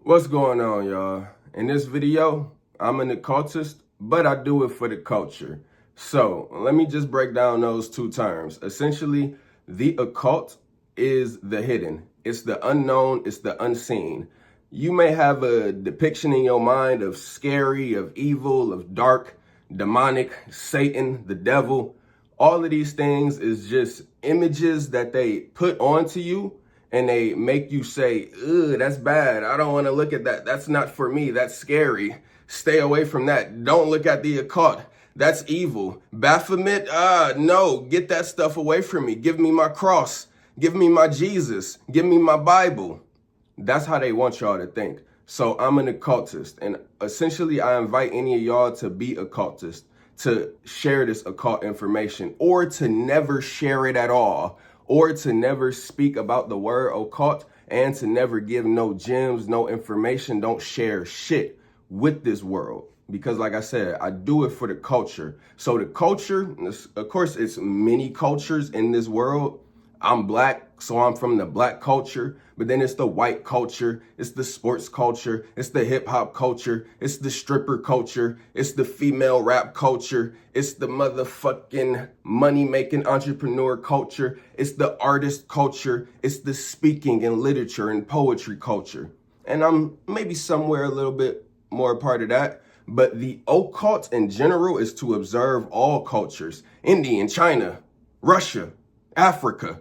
What's going on, y'all? In this video, I'm an occultist, but I do it for the culture. So let me just break down those two terms. Essentially, the occult is the hidden. It's the unknown. It's the unseen. You may have a depiction in your mind of scary, of evil, of dark, demonic, Satan, the devil. All of these things is just images that they put onto you and they make you say, ugh, that's bad. I don't want to look at that. That's not for me. That's scary. Stay away from that. Don't look at the occult. That's evil. Baphomet, no, get that stuff away from me. Give me my cross. Give me my Jesus. Give me my Bible. That's how they want y'all to think. So I'm an occultist, and essentially I invite any of y'all to be occultists, to share this occult information, or to never share it at all, or to never speak about the word occult, and to never give no gems, no information. Don't share shit with this world. Because like I said, I do it for the culture. So the culture, of course, it's many cultures in this world. I'm black, so I'm from the black culture, but then it's the white culture, it's the sports culture, it's the hip hop culture, it's the stripper culture, it's the female rap culture, it's the motherfucking money-making entrepreneur culture, it's the artist culture, it's the speaking and literature and poetry culture. And I'm maybe somewhere a little bit more a part of that, but the occult in general is to observe all cultures. India, China, Russia, Africa.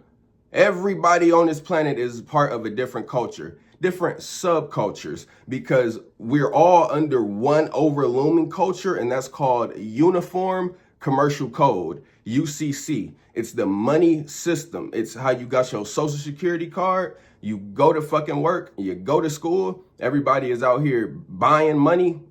Everybody on this planet is part of a different culture, different subcultures, because we're all under one overlooming culture, and that's called Uniform Commercial Code, UCC. It's the money system. It's how you got your Social Security card. You go to fucking work, you go to school. Everybody is out here buying money,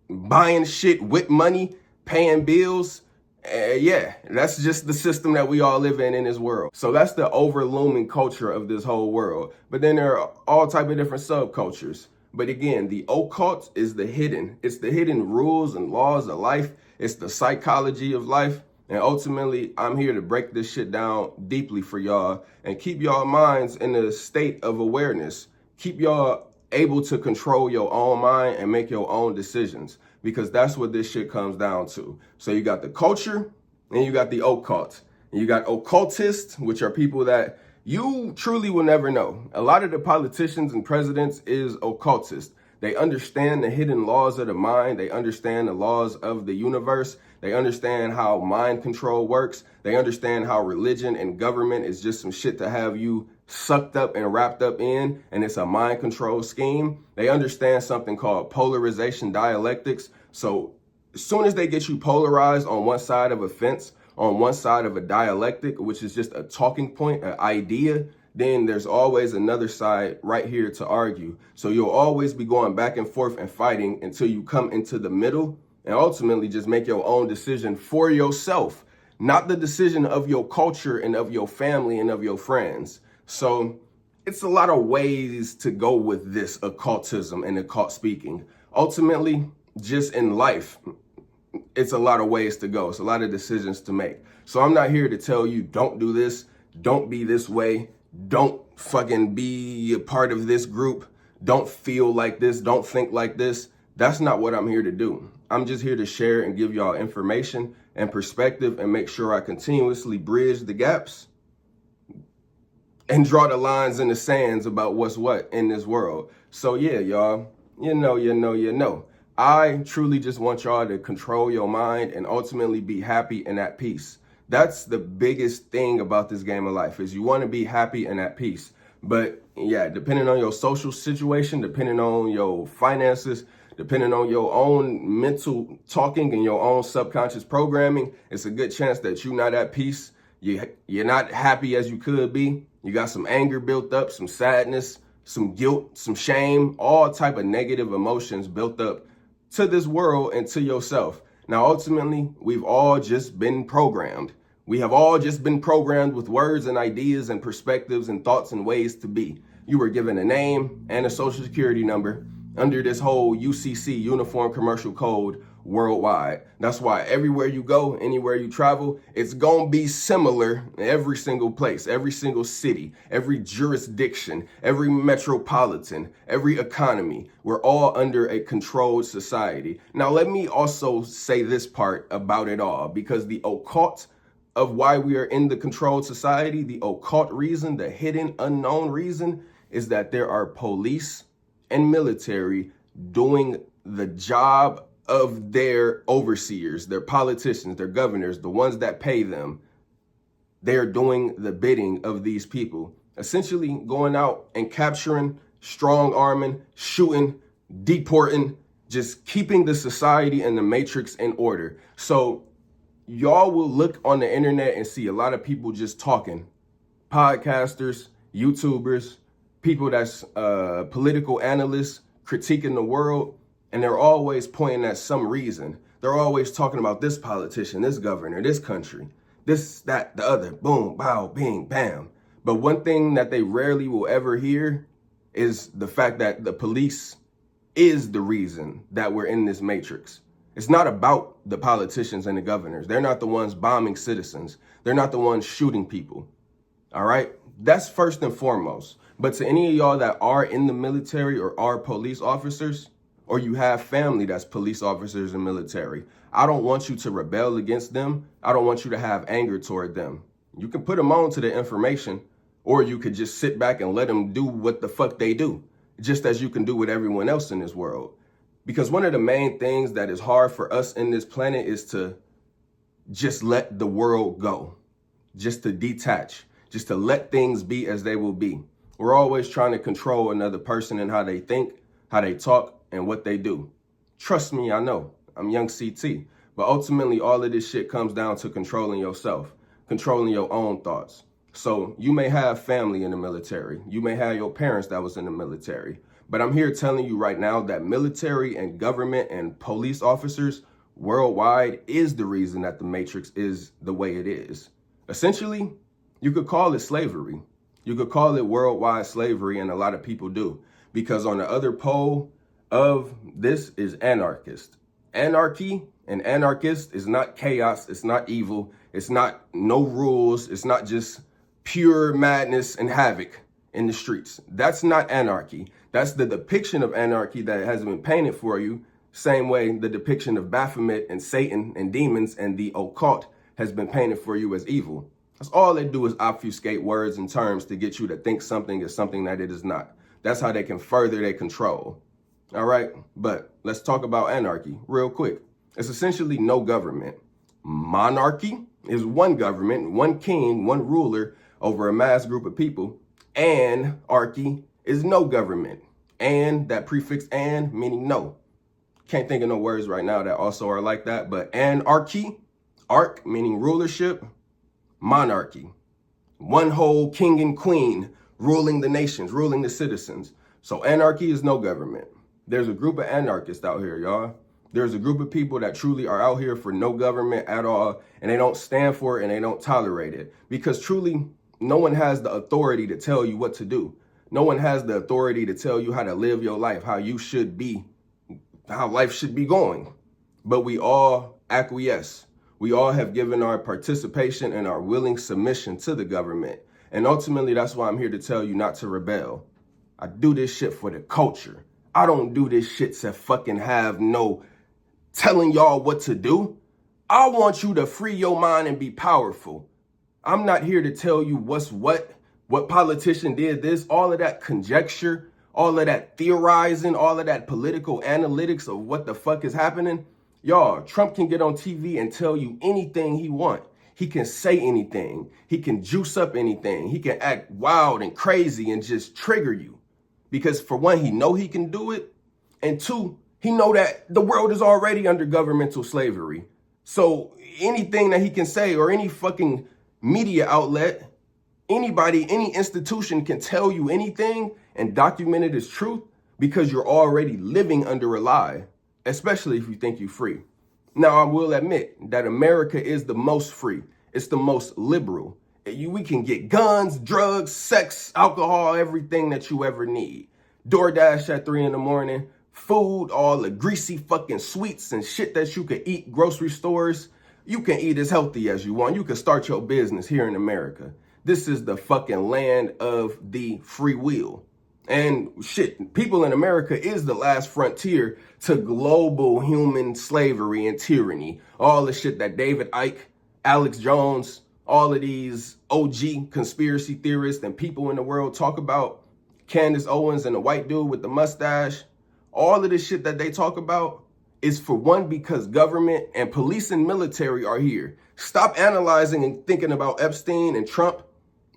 buying shit with money, paying bills. Yeah, that's just the system that we all live in this world. So that's the overlooming culture of this whole world. But then there are all type of different subcultures. But again, the occult is the hidden. It's the hidden rules and laws of life. It's the psychology of life. And ultimately, I'm here to break this shit down deeply for y'all and keep y'all minds in a state of awareness. Keep y'all able to control your own mind and make your own decisions, because that's what this shit comes down to. So you got the culture and you got the occult. And you got occultists, which are people that you truly will never know. A lot of the politicians and presidents is occultists. They understand the hidden laws of the mind. They understand the laws of the universe. They understand how mind control works. They understand how religion and government is just some shit to have you sucked up and wrapped up in, and it's a mind control scheme. They understand something called polarization dialectics. So as soon as they get you polarized on one side of a fence, on one side of a dialectic, which is just a talking point, an idea, then there's always another side right here to argue. So you'll always be going back and forth and fighting until you come into the middle and ultimately just make your own decision for yourself, not the decision of your culture and of your family and of your friends. So it's a lot of ways to go with this occultism and occult speaking. Ultimately, just in life, it's a lot of ways to go. It's a lot of decisions to make. So I'm not here to tell you, don't do this, don't be this way, don't fucking be a part of this group, don't feel like this, don't think like this. That's not what I'm here to do. I'm just here to share and give y'all information and perspective and make sure I continuously bridge the gaps and draw the lines in the sands about what's what in this world. So yeah, y'all, you know. I truly just want y'all to control your mind and ultimately be happy and at peace. That's the biggest thing about this game of life, is you want to be happy and at peace. But yeah, depending on your social situation, depending on your finances, depending on your own mental talking and your own subconscious programming, it's a good chance that you're not at peace. You're not happy as you could be. You got some anger built up, some sadness, some guilt, some shame, all type of negative emotions built up to this world and to yourself. Now, ultimately, we've all just been programmed. We have all just been programmed with words and ideas and perspectives and thoughts and ways to be. You were given a name and a social security number under this whole UCC, Uniform Commercial Code, worldwide. That's why everywhere you go, anywhere you travel, it's gonna be similar in every single place, every single city, every jurisdiction, every metropolitan, every economy. We're all under a controlled society. Now, let me also say this part about it all, because the occult of why we are in the controlled society, the occult reason, the hidden, unknown reason, is that there are police and military doing the job of their overseers, their politicians, their governors, the ones that pay them. They're doing the bidding of these people, essentially going out and capturing, strong arming, shooting, deporting, just keeping the society and the matrix in order. So y'all will look on the internet and see a lot of people just talking, podcasters, YouTubers, people that's political analysts critiquing the world, and they're always pointing at some reason. They're always talking about this politician, this governor, this country, this, that, the other, boom, bow, bing, bam. But one thing that they rarely will ever hear is the fact that the police is the reason that we're in this matrix. It's not about the politicians and the governors. They're not the ones bombing citizens. They're not the ones shooting people. All right? That's first and foremost. But to any of y'all that are in the military or are police officers, or you have family that's police officers and military, I don't want you to rebel against them. I don't want you to have anger toward them. You can put them on to the information, or you could just sit back and let them do what the fuck they do, just as you can do with everyone else in this world. Because one of the main things that is hard for us in this planet is to just let the world go, just to detach, just to let things be as they will be. We're always trying to control another person and how they think, how they talk, and what they do. Trust me, I know. I'm young CT. But ultimately, all of this shit comes down to controlling yourself, controlling your own thoughts. So you may have family in the military. You may have your parents that was in the military. But I'm here telling you right now that military and government and police officers worldwide is the reason that the matrix is the way it is. Essentially, you could call it slavery. You could call it worldwide slavery, and a lot of people do. Because on the other pole of this is anarchist. Anarchy and anarchist is not chaos. It's not evil. It's not no rules. It's not just pure madness and havoc in the streets. That's not anarchy. That's the depiction of anarchy that has been painted for you. Same way the depiction of Baphomet and Satan and demons and the occult has been painted for you as evil. That's all they do is obfuscate words and terms to get you to think something is something that it is not. That's how they can further their control. All right, but let's talk about anarchy real quick. It's essentially no government. Monarchy is one government, one king, one ruler over a mass group of people. Anarchy is no government. And that prefix "and" meaning no. Can't think of no words right now that also are like that, but anarchy, arc meaning rulership, monarchy. One whole king and queen ruling the nations, ruling the citizens. So anarchy is no government. There's a group of anarchists out here, y'all. There's a group of people that truly are out here for no government at all, and they don't stand for it and they don't tolerate it. Because truly, no one has the authority to tell you what to do. No one has the authority to tell you how to live your life, how you should be, how life should be going. But we all acquiesce. We all have given our participation and our willing submission to the government. And ultimately, that's why I'm here to tell you not to rebel. I do this shit for the culture. I don't do this shit to fucking have no telling y'all what to do. I want you to free your mind and be powerful. I'm not here to tell you what's what politician did this, all of that conjecture, all of that theorizing, all of that political analytics of what the fuck is happening. Y'all, Trump can get on TV and tell you anything he wants. He can say anything. He can juice up anything. He can act wild and crazy and just trigger you. Because for one, he know he can do it. And two, he know that the world is already under governmental slavery. So anything that he can say, or any fucking media outlet, anybody, any institution can tell you anything and document it as truth, because you're already living under a lie, especially if you think you're free. Now, I will admit that America is the most free. It's the most liberal. We can get guns, drugs, sex, alcohol, everything that you ever need. DoorDash at 3 in the morning, food, all the greasy fucking sweets and shit that you could eat, grocery stores. You can eat as healthy as you want. You can start your business here in America. This is the fucking land of the free will. And shit, people in America is the last frontier to global human slavery and tyranny. All the shit that David Icke, Alex Jones, all of these OG conspiracy theorists and people in the world talk about, Candace Owens and the white dude with the mustache, all of this shit that they talk about is for one, because government and police and military are here. Stop analyzing and thinking about Epstein and Trump,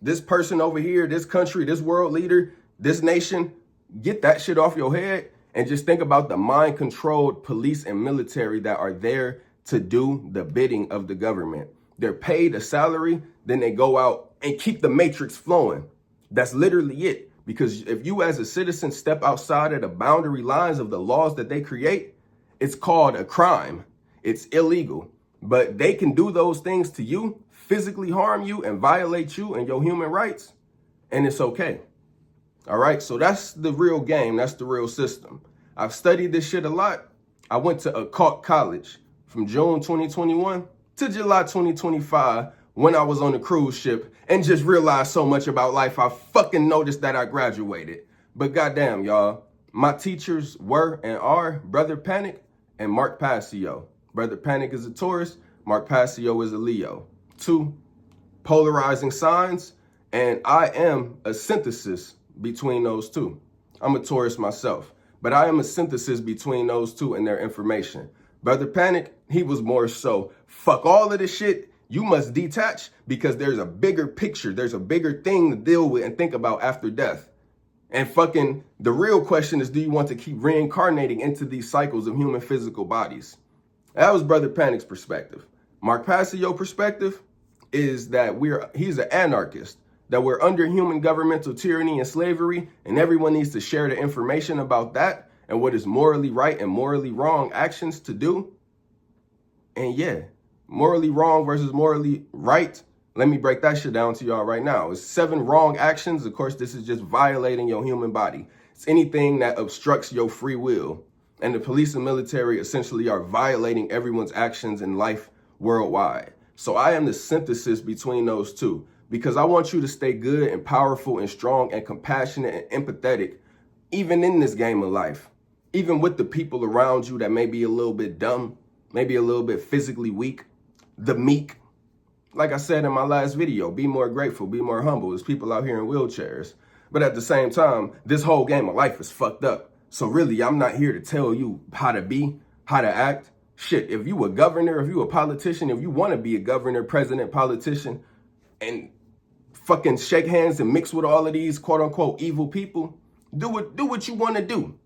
this person over here, this country, this world leader, this nation. Get that shit off your head and just think about the mind-controlled police and military that are there to do the bidding of the government. They're paid a salary, then they go out and keep the matrix flowing. That's literally it. Because if you as a citizen step outside of the boundary lines of the laws that they create, it's called a crime. It's illegal. But they can do those things to you, physically harm you and violate you and your human rights, and it's okay. All right, so that's the real game. That's the real system. I've studied this shit a lot. I went to Occult College from June 2021 to July 2025 when I was on a cruise ship and just realized so much about life. I fucking noticed that I graduated. But goddamn, y'all, my teachers were and are Brother Panic and Mark Passio. Brother Panic is a Taurus, Mark Passio is a Leo. Two polarizing signs, and I am a synthesis between those two. I'm a Taurus myself, but I am a synthesis between those two and their information. Brother Panic, he was more so, fuck all of this shit. You must detach because there's a bigger picture. There's a bigger thing to deal with and think about after death. And fucking the real question is, do you want to keep reincarnating into these cycles of human physical bodies? That was Brother Panic's perspective. Mark Passio perspective is that he's an anarchist, that we're under human governmental tyranny and slavery, and everyone needs to share the information about that and what is morally right and morally wrong actions to do. And yeah, morally wrong versus morally right. Let me break that shit down to y'all right now. It's 7 wrong actions. Of course, this is just violating your human body. It's anything that obstructs your free will. And the police and military essentially are violating everyone's actions in life worldwide. So I am the synthesis between those two because I want you to stay good and powerful and strong and compassionate and empathetic, even in this game of life, even with the people around you that may be a little bit dumb, maybe a little bit physically weak, the meek. Like I said in my last video, be more grateful, be more humble. There's people out here in wheelchairs. But at the same time, this whole game of life is fucked up. So really, I'm not here to tell you how to be, how to act. Shit, if you a governor, if you a politician, if you want to be a governor, president, politician, and fucking shake hands and mix with all of these quote unquote evil people, do what you want to do.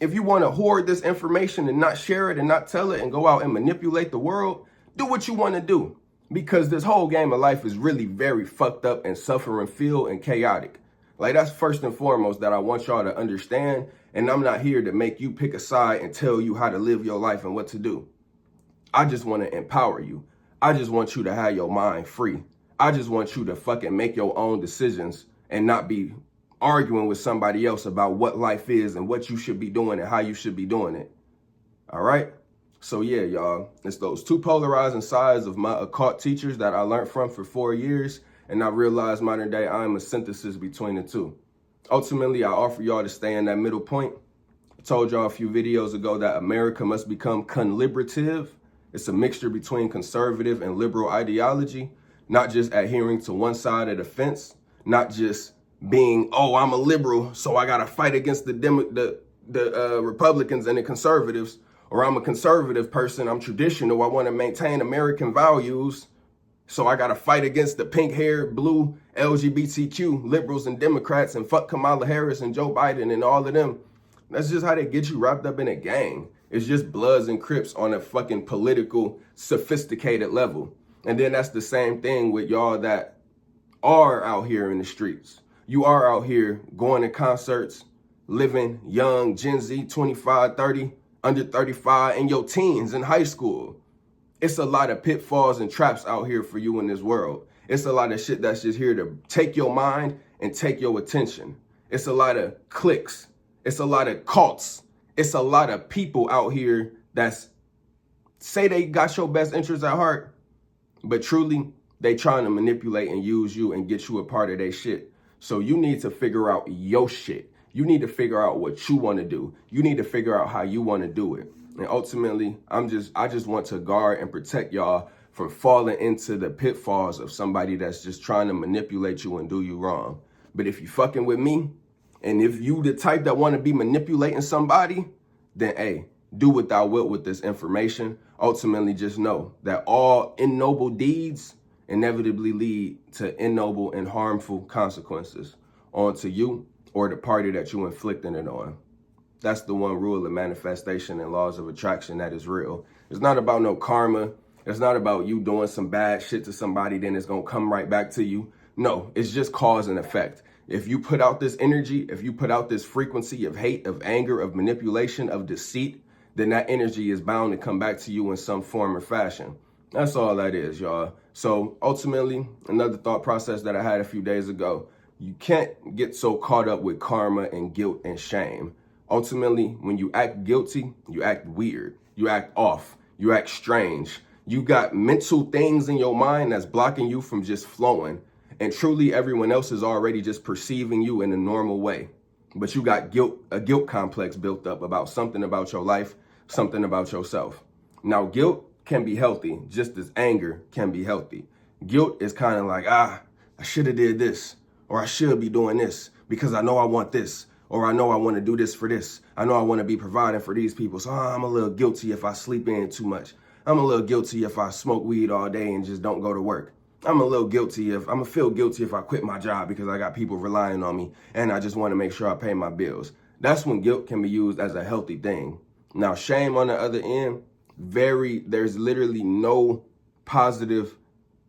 If you want to hoard this information and not share it and not tell it and go out and manipulate the world, do what you want to do. Because this whole game of life is really very fucked up and suffering-filled and chaotic. Like, that's first and foremost that I want y'all to understand. And I'm not here to make you pick a side and tell you how to live your life and what to do. I just want to empower you. I just want you to have your mind free. I just want you to fucking make your own decisions and not be arguing with somebody else about what life is and what you should be doing and how you should be doing it. All right? So yeah, y'all, it's those 2 polarizing sides of my occult teachers that I learned from for 4 years. And I realized modern day I am a synthesis between the two. Ultimately, I offer y'all to stay in that middle point. I told y'all a few videos ago that America must become conliberative. It's a mixture between conservative and liberal ideology, not just adhering to one side of the fence, not just being, oh, I'm a liberal, so I got to fight against the Republicans and the conservatives. Or I'm a conservative person, I'm traditional, I want to maintain American values, so I got to fight against the pink-haired, blue, LGBTQ liberals and Democrats and fuck Kamala Harris and Joe Biden and all of them. That's just how they get you wrapped up in a gang. It's just Bloods and Crips on a fucking political, sophisticated level. And then that's the same thing with y'all that are out here in the streets. You are out here going to concerts, living young, Gen Z, 25, 30, under 35, in your teens in high school. It's a lot of pitfalls and traps out here for you in this world. It's a lot of shit that's just here to take your mind and take your attention. It's a lot of cliques. It's a lot of cults. it's a lot of people out here that's say they got your best interests at heart, but truly they trying to manipulate and use you and get you a part of their shit. So you need to figure out your shit. You need to figure out what you want to do. You need to figure out how you want to do it. And ultimately, I just want to guard and protect y'all from falling into the pitfalls of somebody that's just trying to manipulate you and do you wrong. But if you fucking with me, and if you the type that want to be manipulating somebody, then hey, do what thou wilt with this information. Ultimately, just know that all ignoble deeds inevitably lead to ignoble and harmful consequences onto you or the party that you inflicting it on. That's the one rule of manifestation and laws of attraction that is real. It's not about no karma. It's not about you doing some bad shit to somebody, then it's going to come right back to you. No, it's just cause and effect. If you put out this energy, if you put out this frequency of hate, of anger, of manipulation, of deceit, then that energy is bound to come back to you in some form or fashion. That's all that is, y'all. So ultimately, another thought process that I had a few days ago, you can't get so caught up with karma and guilt and shame. Ultimately, when you act guilty, you act weird, you act off, you act strange. You got mental things in your mind that's blocking you from just flowing. And truly everyone else is already just perceiving you in a normal way. But you got a guilt complex built up about something about your life, something about yourself. Now, guilt can be healthy, just as anger can be healthy. Guilt is kind of like, I should have did this, or I should be doing this because I know I want this, or I know I want to do this for this. I know I want to be providing for these people. So I'm a little guilty if I sleep in too much. I'm a little guilty if I smoke weed all day and just don't go to work. I'm gonna feel guilty if I quit my job because I got people relying on me and I just want to make sure I pay my bills. That's when guilt can be used as a healthy thing. Now, shame on the other end, there's literally no positive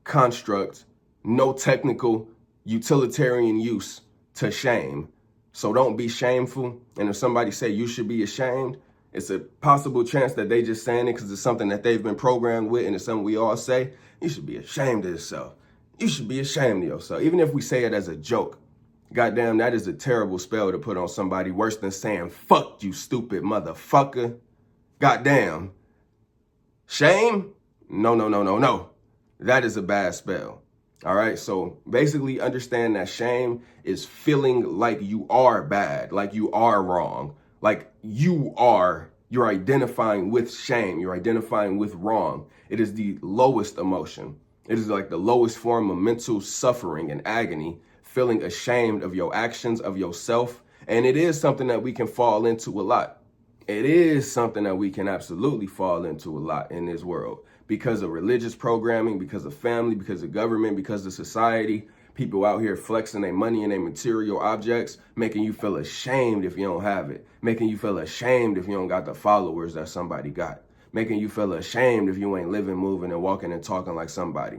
construct, no technical utilitarian use to shame. So don't be shameful. And if somebody say you should be ashamed, it's a possible chance that they just saying it because it's something that they've been programmed with and it's something we all say. You should be ashamed of yourself. You should be ashamed of yourself. Even if we say it as a joke, goddamn, that is a terrible spell to put on somebody, worse than saying, fuck you, stupid motherfucker. Goddamn. Shame? No. That is a bad spell. All right, so basically understand that shame is feeling like you are bad, like you are wrong, like you're identifying with shame, you're identifying with wrong. It is the lowest emotion. It is like the lowest form of mental suffering and agony, feeling ashamed of your actions, of yourself. And it is something that we can fall into a lot. It is something that we can absolutely fall into a lot in this world because of religious programming, because of family, because of government, because of society. People out here flexing their money and their material objects, making you feel ashamed if you don't have it, making you feel ashamed if you don't got the followers that somebody got, making you feel ashamed if you ain't living, moving, and walking and talking like somebody.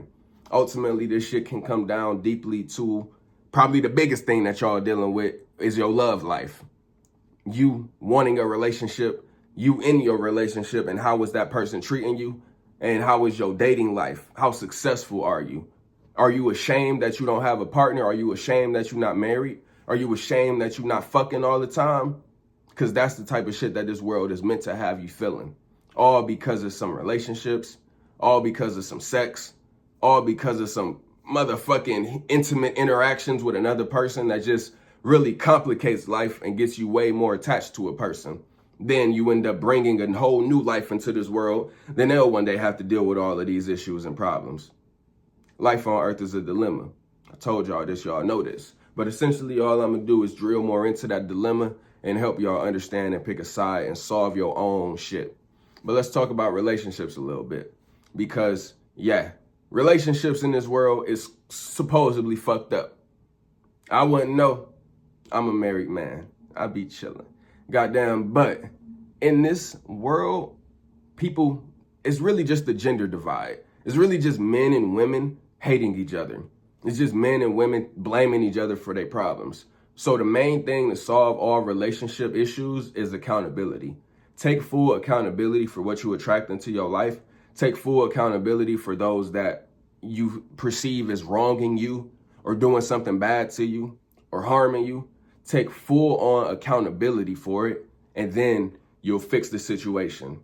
Ultimately, this shit can come down deeply to probably the biggest thing that y'all dealing with is your love life. You wanting a relationship, you in your relationship, and how is that person treating you? And how is your dating life? How successful are you? Are you ashamed that you don't have a partner? Are you ashamed that you're not married? Are you ashamed that you're not fucking all the time? Because that's the type of shit that this world is meant to have you feeling. All because of some relationships, all because of some sex, all because of some motherfucking intimate interactions with another person that just really complicates life and gets you way more attached to a person. Then you end up bringing a whole new life into this world. Then they'll one day have to deal with all of these issues and problems. Life on earth is a dilemma. I told y'all this, y'all know this. But essentially all I'm gonna do is drill more into that dilemma and help y'all understand and pick a side and solve your own shit. But let's talk about relationships a little bit. Because, yeah, relationships in this world is supposedly fucked up. I wouldn't know. I'm a married man. I be chilling. Goddamn, but in this world, people, it's really just the gender divide. It's really just men and women hating each other. It's just men and women blaming each other for their problems. So the main thing to solve all relationship issues is accountability. Take full accountability for what you attract into your life. Take full accountability for those that you perceive as wronging you or doing something bad to you or harming you. Take full on accountability for it. And then you'll fix the situation.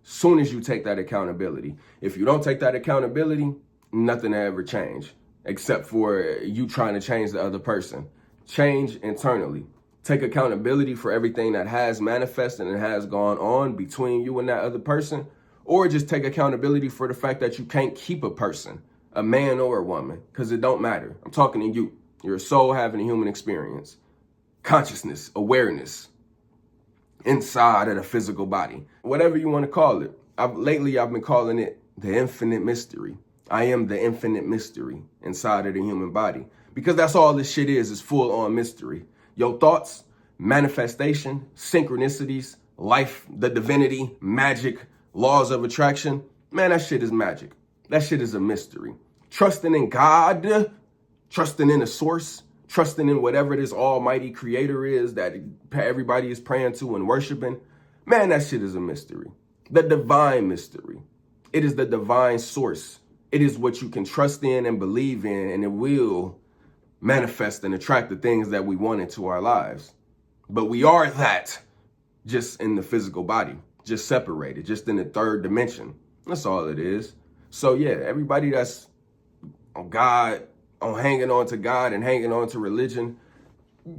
Soon as you take that accountability. If you don't take that accountability, nothing will ever change, except for you trying to change the other person. Change internally. Take accountability for everything that has manifested and has gone on between you and that other person, or just take accountability for the fact that you can't keep a person, a man or a woman, because it don't matter. I'm talking to you. You're a soul having a human experience, consciousness, awareness, inside of the physical body, whatever you want to call it. Lately, I've been calling it the infinite mystery. I am the infinite mystery inside of the human body, because that's all this shit is full on mystery. Your thoughts, manifestation, synchronicities, life, the divinity, magic, laws of attraction. Man, that shit is magic. That shit is a mystery. Trusting in God, trusting in a source, trusting in whatever this almighty creator is that everybody is praying to and worshiping. Man, that shit is a mystery. The divine mystery. It is the divine source. It is what you can trust in and believe in, and it will manifest and attract the things that we want into our lives. But we are that just in the physical body, just separated, just in the third dimension. That's all it is. So yeah, everybody that's on God, on hanging on to God and hanging on to religion,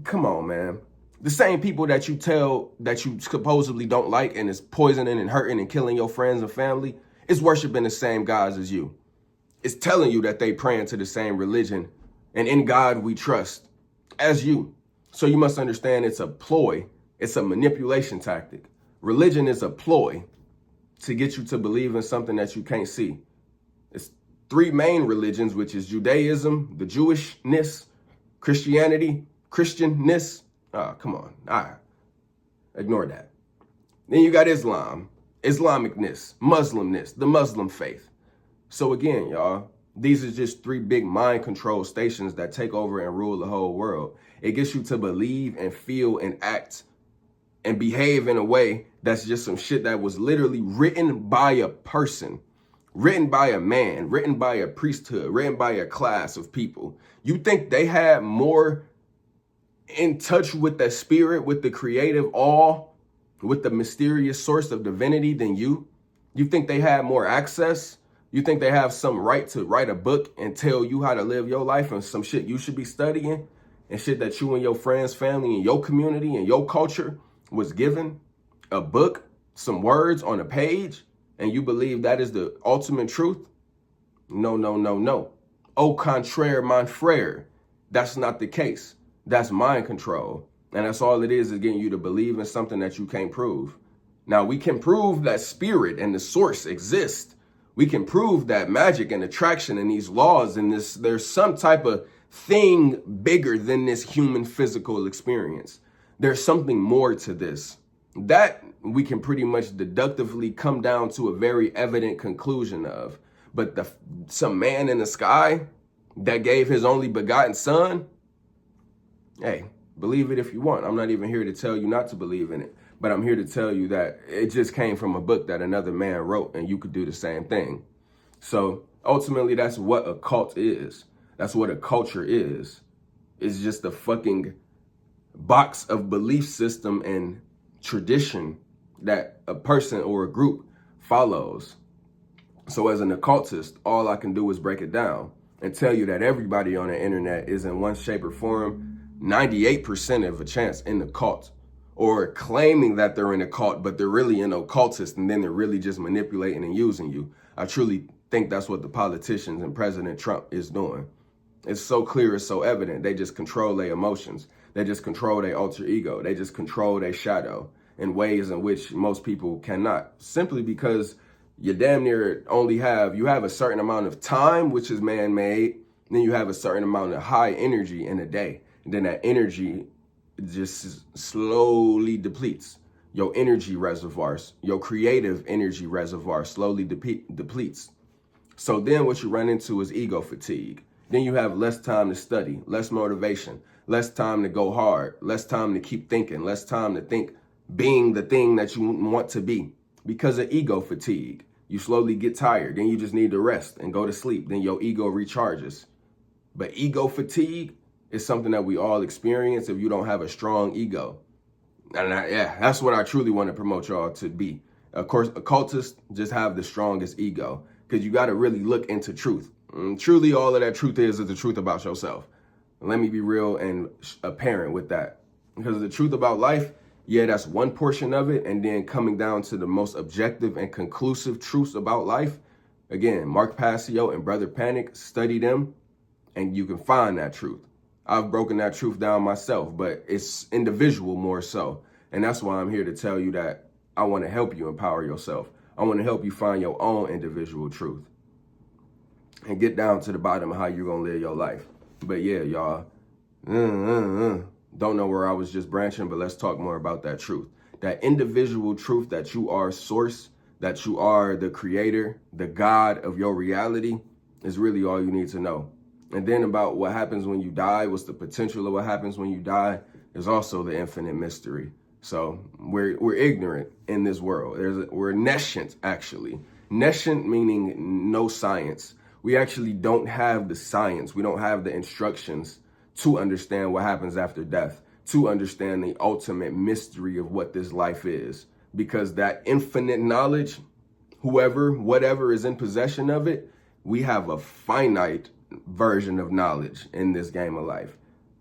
come on, man. The same people that you tell that you supposedly don't like and is poisoning and hurting and killing your friends and family is worshiping the same gods as you. It's telling you that they praying to the same religion and in God we trust as you. So you must understand it's a ploy. It's a manipulation tactic. Religion is a ploy to get you to believe in something that you can't see. It's three main religions, which is Judaism, the Jewishness, Christianity, Christianness. Oh, come on. Ignore that. Then you got Islam, Islamicness, Muslimness, the Muslim faith. So again, y'all, these are just three big mind control stations that take over and rule the whole world. It gets you to believe and feel and act and behave in a way that's just some shit that was literally written by a person, written by a man, written by a priesthood, written by a class of people. You think they had more in touch with the spirit, with the creative awe, with the mysterious source of divinity than you? You think they had more access? You think they have some right to write a book and tell you how to live your life and some shit you should be studying and shit that you and your friends, family, and your community and your culture was given? A book, some words on a page, and you believe that is the ultimate truth? No, no, no, no. Au contraire, mon frere. That's not the case. That's mind control. And that's all it is getting you to believe in something that you can't prove. Now, we can prove that spirit and the source exist. We can prove that magic and attraction and these laws and this, there's some type of thing bigger than this human physical experience. There's something more to this. That we can pretty much deductively come down to a very evident conclusion of. But some man in the sky that gave his only begotten son, hey, believe it if you want. I'm not even here to tell you not to believe in it. But I'm here to tell you that it just came from a book that another man wrote and you could do the same thing. So ultimately, that's what a cult is. That's what a culture is. It's just a fucking box of belief system and tradition that a person or a group follows. So as an occultist, all I can do is break it down and tell you that everybody on the internet is in one shape or form, 98% of a chance in the cult. Or claiming that they're in a cult, but they're really an occultist, and then they're really just manipulating and using you. I truly think that's what the politicians and President Trump is doing. It's so clear, it's so evident. They just control their emotions. They just control their alter ego. They just control their shadow in ways in which most people cannot. Simply because you damn near only you have a certain amount of time, which is man-made. Then you have a certain amount of high energy in a day. And then that energy just slowly depletes. Your energy reservoirs, your creative energy reservoir slowly depletes. So then what you run into is ego fatigue. Then you have less time to study, less motivation, less time to go hard, less time to keep thinking, less time to think being the thing that you want to be because of ego fatigue. You slowly get tired. Then you just need to rest and go to sleep. Then your ego recharges. But ego fatigue is something that we all experience if you don't have a strong ego. Yeah, that's what I truly want to promote y'all to be. Of course, occultists just have the strongest ego because you got to really look into truth. And truly, all of that truth is the truth about yourself. Let me be real and apparent with that. Because the truth about life, yeah, that's one portion of it. And then coming down to the most objective and conclusive truths about life. Again, Mark Passio and Brother Panic, study them and you can find that truth. I've broken that truth down myself, but it's individual more so. And that's why I'm here to tell you that I want to help you empower yourself. I want to help you find your own individual truth and get down to the bottom of how you're going to live your life. But yeah, y'all, don't know where I was just branching, but let's talk more about that truth. That individual truth that you are source, that you are the creator, the God of your reality is really all you need to know. And then about what happens when you die, what's the potential of what happens when you die, is also the infinite mystery. So we're ignorant in this world. We're nescient, actually. Nescient meaning no science. We actually don't have the science. We don't have the instructions to understand what happens after death, to understand the ultimate mystery of what this life is. Because that infinite knowledge, whatever is in possession of it, we have a finite version of knowledge in this game of life.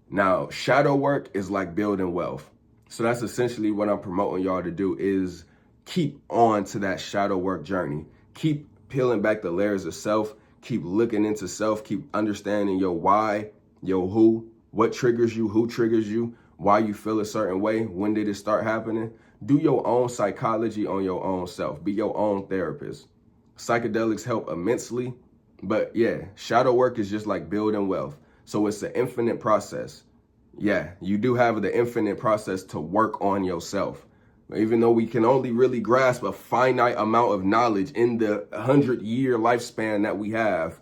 Now, shadow work is like building wealth. So that's essentially what I'm promoting y'all to do, is keep on to that shadow work journey. Keep peeling back the layers of self. Keep looking into self. Keep understanding your why, your who, what triggers you, who triggers you, why you feel a certain way, when did it start happening. Do your own psychology on your own self. Be your own therapist. Psychedelics help immensely. But yeah, shadow work is just like building wealth. So it's an infinite process. Yeah, you do have the infinite process to work on yourself. Even though we can only really grasp a finite amount of knowledge in the 100-year lifespan that we have,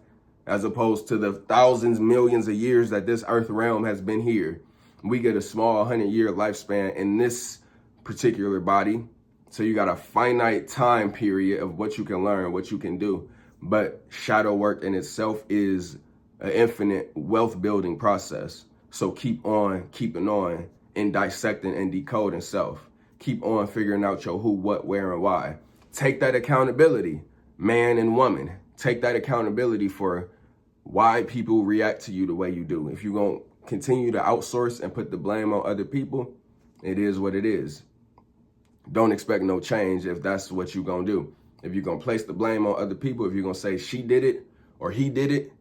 as opposed to the thousands, millions of years that this earth realm has been here. We get a small 100-year lifespan in this particular body. So you got a finite time period of what you can learn, what you can do. But shadow work in itself is an infinite wealth building process. So keep on keeping on in dissecting and decoding self. Keep on figuring out your who, what, where, and why. Take that accountability, man and woman. Take that accountability for why people react to you the way you do. If you're going to continue to outsource and put the blame on other people, it is what it is. Don't expect no change if that's what you're going to do. If you're going to place the blame on other people, if you're going to say she did it or he did it,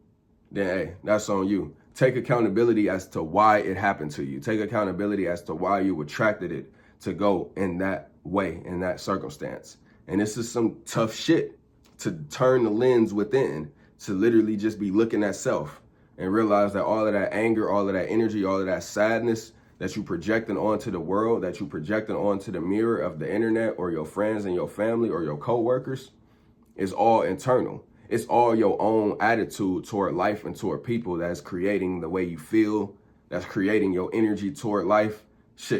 then hey, that's on you. Take accountability as to why it happened to you. Take accountability as to why you attracted it to go in that way, in that circumstance. And this is some tough shit, to turn the lens within, to literally just be looking at self and realize that all of that anger, all of that energy, all of that sadness that you projecting onto the world, that you projecting onto the mirror of the internet or your friends and your family or your coworkers, is all internal. It's all your own attitude toward life and toward people that's creating the way you feel, that's creating your energy toward life,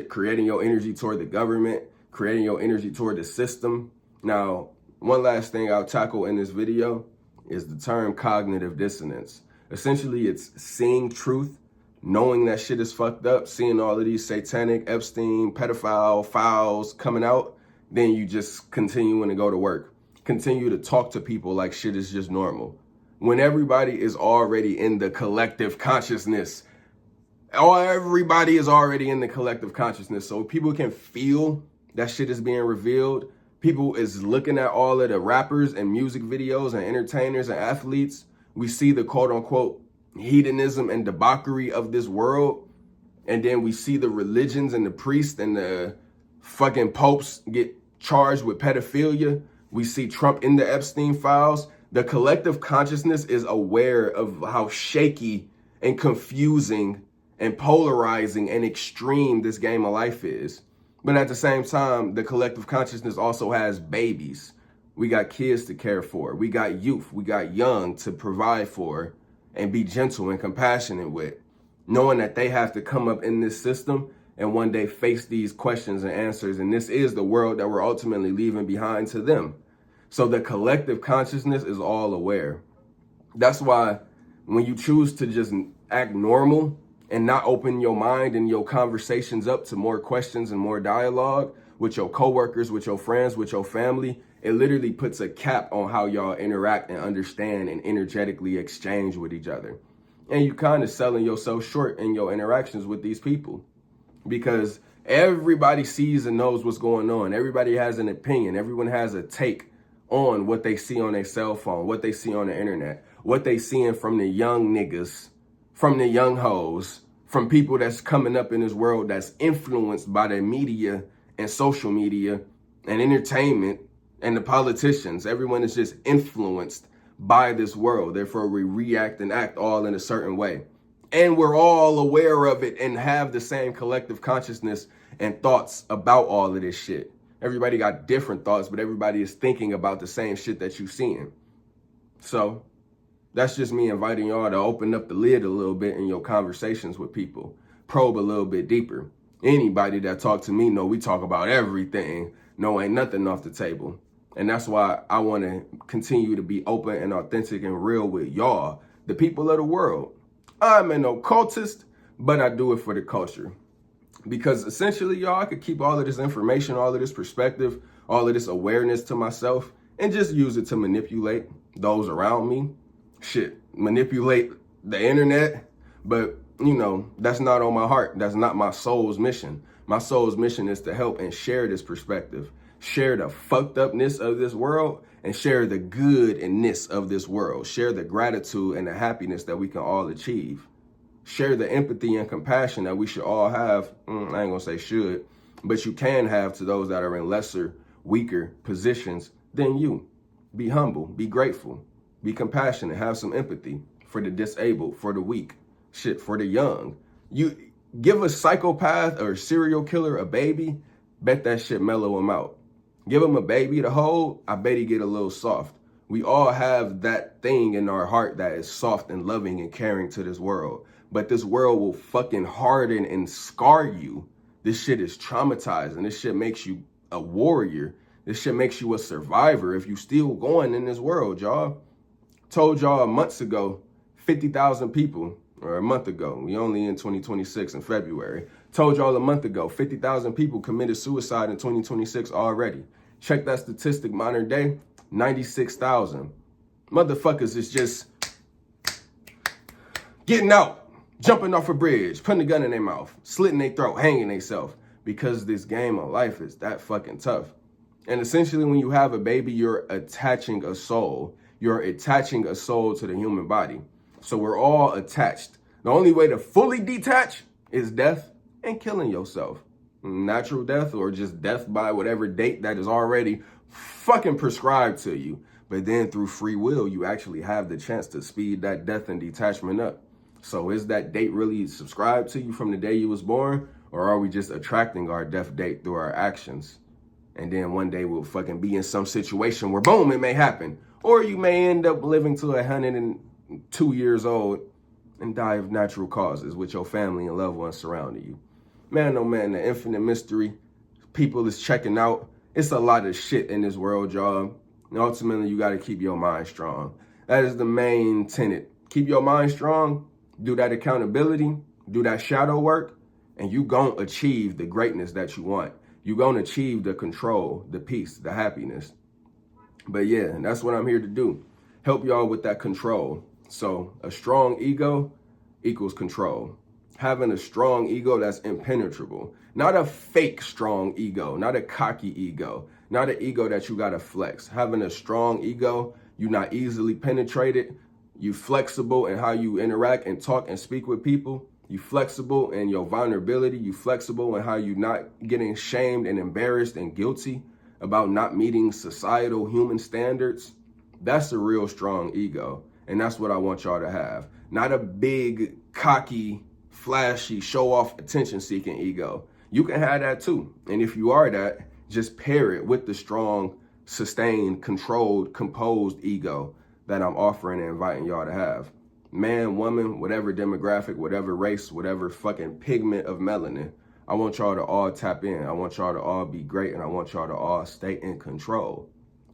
creating your energy toward the government, creating your energy toward the system. Now, one last thing I'll tackle in this video is the term cognitive dissonance. Essentially, it's seeing truth, knowing that shit is fucked up, seeing all of these satanic, Epstein, pedophile files coming out, then you just continuing to go to work. Continue to talk to people like shit is just normal. When everybody is already in the collective consciousness, everybody is already in the collective consciousness. So people can feel that shit is being revealed. People is looking at all of the rappers and music videos and entertainers and athletes. We see the quote unquote hedonism and debauchery of this world. And then we see the religions and the priests and the fucking popes get charged with pedophilia. We see Trump in the Epstein files. The collective consciousness is aware of how shaky and confusing and polarizing and extreme this game of life is. But at the same time, the collective consciousness also has babies. We got kids to care for. We got youth. We got young to provide for and be gentle and compassionate with, knowing that they have to come up in this system and one day face these questions and answers. And this is the world that we're ultimately leaving behind to them. So the collective consciousness is all aware. That's why when you choose to just act normal and not open your mind and your conversations up to more questions and more dialogue with your coworkers, with your friends, with your family, it literally puts a cap on how y'all interact and understand and energetically exchange with each other. And you kind of selling yourself short in your interactions with these people, because everybody sees and knows what's going on. Everybody has an opinion. Everyone has a take on what they see on their cell phone, what they see on the internet, what they seeing from the young niggas, from the young hoes, from people that's coming up in this world that's influenced by the media and social media and entertainment and the politicians. Everyone is just influenced by this world. Therefore, we react and act all in a certain way. And we're all aware of it and have the same collective consciousness and thoughts about all of this shit. Everybody got different thoughts, but everybody is thinking about the same shit that you're seeing. So that's just me inviting y'all to open up the lid a little bit in your conversations with people. Probe a little bit deeper. Anybody that talk to me know we talk about everything. No, ain't nothing off the table. And that's why I want to continue to be open and authentic and real with y'all, the people of the world. I'm an occultist, but I do it for the culture. Because essentially, y'all, I could keep all of this information, all of this perspective, all of this awareness to myself and just use it to manipulate those around me. Shit, manipulate the internet. But, you know, that's not on my heart. That's not my soul's mission. My soul's mission is to help and share this perspective, share the fucked upness of this world, and share the goodness of this world, share the gratitude and the happiness that we can all achieve, share the empathy and compassion that we should all have. I ain't gonna say should, but you can have to those that are in lesser, weaker positions than you. Be humble, be grateful, be compassionate, have some empathy for the disabled, for the weak, shit, for the young. You give a psychopath or a serial killer a baby, bet that shit mellow him out. Give him a baby to hold, I bet he get a little soft. We all have that thing in our heart that is soft and loving and caring to this world. But this world will fucking harden and scar you. This shit is traumatizing. This shit makes you a warrior. This shit makes you a survivor if you still going in this world, y'all. Told y'all months ago, 50,000 people, or a month ago, we only in 2026 in February. Told y'all a month ago, 50,000 people committed suicide in 2026 already. Check that statistic, modern day, 96,000. Motherfuckers is just getting out, jumping off a bridge, putting a gun in their mouth, slitting their throat, hanging themselves, because this game of life is that fucking tough. And essentially, when you have a baby, you're attaching a soul. You're attaching a soul to the human body. So we're all attached. The only way to fully detach is death and killing yourself. Natural death or just death by whatever date that is already fucking prescribed to you. But then through free will, you actually have the chance to speed that death and detachment up. So is that date really subscribed to you from the day you was born? Or are we just attracting our death date through our actions? And then one day we'll fucking be in some situation where boom, it may happen. Or you may end up living to 102 years old and die of natural causes with your family and loved ones surrounding you. Man, oh man, the infinite mystery. People is checking out. It's a lot of shit in this world, y'all. And ultimately, you got to keep your mind strong. That is the main tenet. Keep your mind strong. Do that accountability. Do that shadow work. And you gonna achieve the greatness that you want. You gonna achieve the control, the peace, the happiness. But yeah, that's what I'm here to do. Help y'all with that control. So a strong ego equals control. Having a strong ego that's impenetrable. Not a fake strong ego, not a cocky ego, not an ego that you gotta flex. Having a strong ego, you're not easily penetrated. You flexible in how you interact and talk and speak with people. You flexible in your vulnerability. You flexible in how you're not getting shamed and embarrassed and guilty about not meeting societal human standards. That's a real strong ego. And that's what I want y'all to have. Not a big, cocky, flashy, show-off, attention-seeking ego. You can have that too. And if you are that, just pair it with the strong, sustained, controlled, composed ego that I'm offering and inviting y'all to have. Man, woman, whatever demographic, whatever race, whatever fucking pigment of melanin, I want y'all to all tap in. I want y'all to all be great, and I want y'all to all stay in control.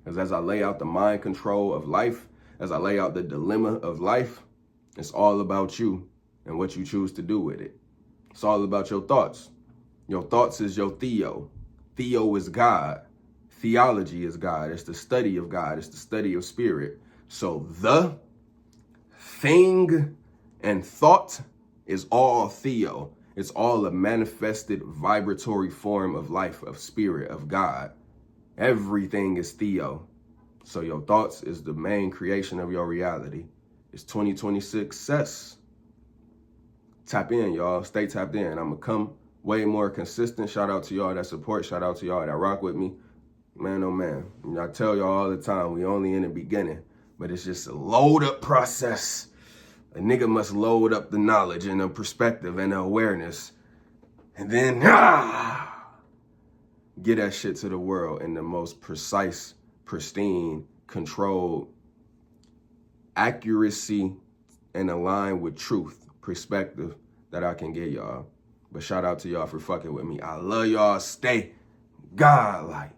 Because as I lay out the mind control of life, as I lay out the dilemma of life, it's all about you. and what you choose to do with it. It's all about your thoughts. Your thoughts is your theo. Theo is God. Theology is God. It's the study of God. It's the study of spirit. So the thing and thought is all theo. It's all a manifested vibratory form of life, of spirit, of God. Everything is theo. So your thoughts is the main creation of your reality. It's 2026 success. Tap in, y'all. Stay tapped in. I'm going to come way more consistent. Shout out to y'all that support. Shout out to y'all that rock with me. Man, oh man. I tell y'all all the time, we only in the beginning. But it's just a load-up process. A nigga must load up the knowledge and the perspective and the awareness. And then, get that shit to the world in the most precise, pristine, controlled, accuracy, and aligned with truth perspective that I can get y'all. But shout out to y'all for fucking with me. I love y'all. Stay godlike.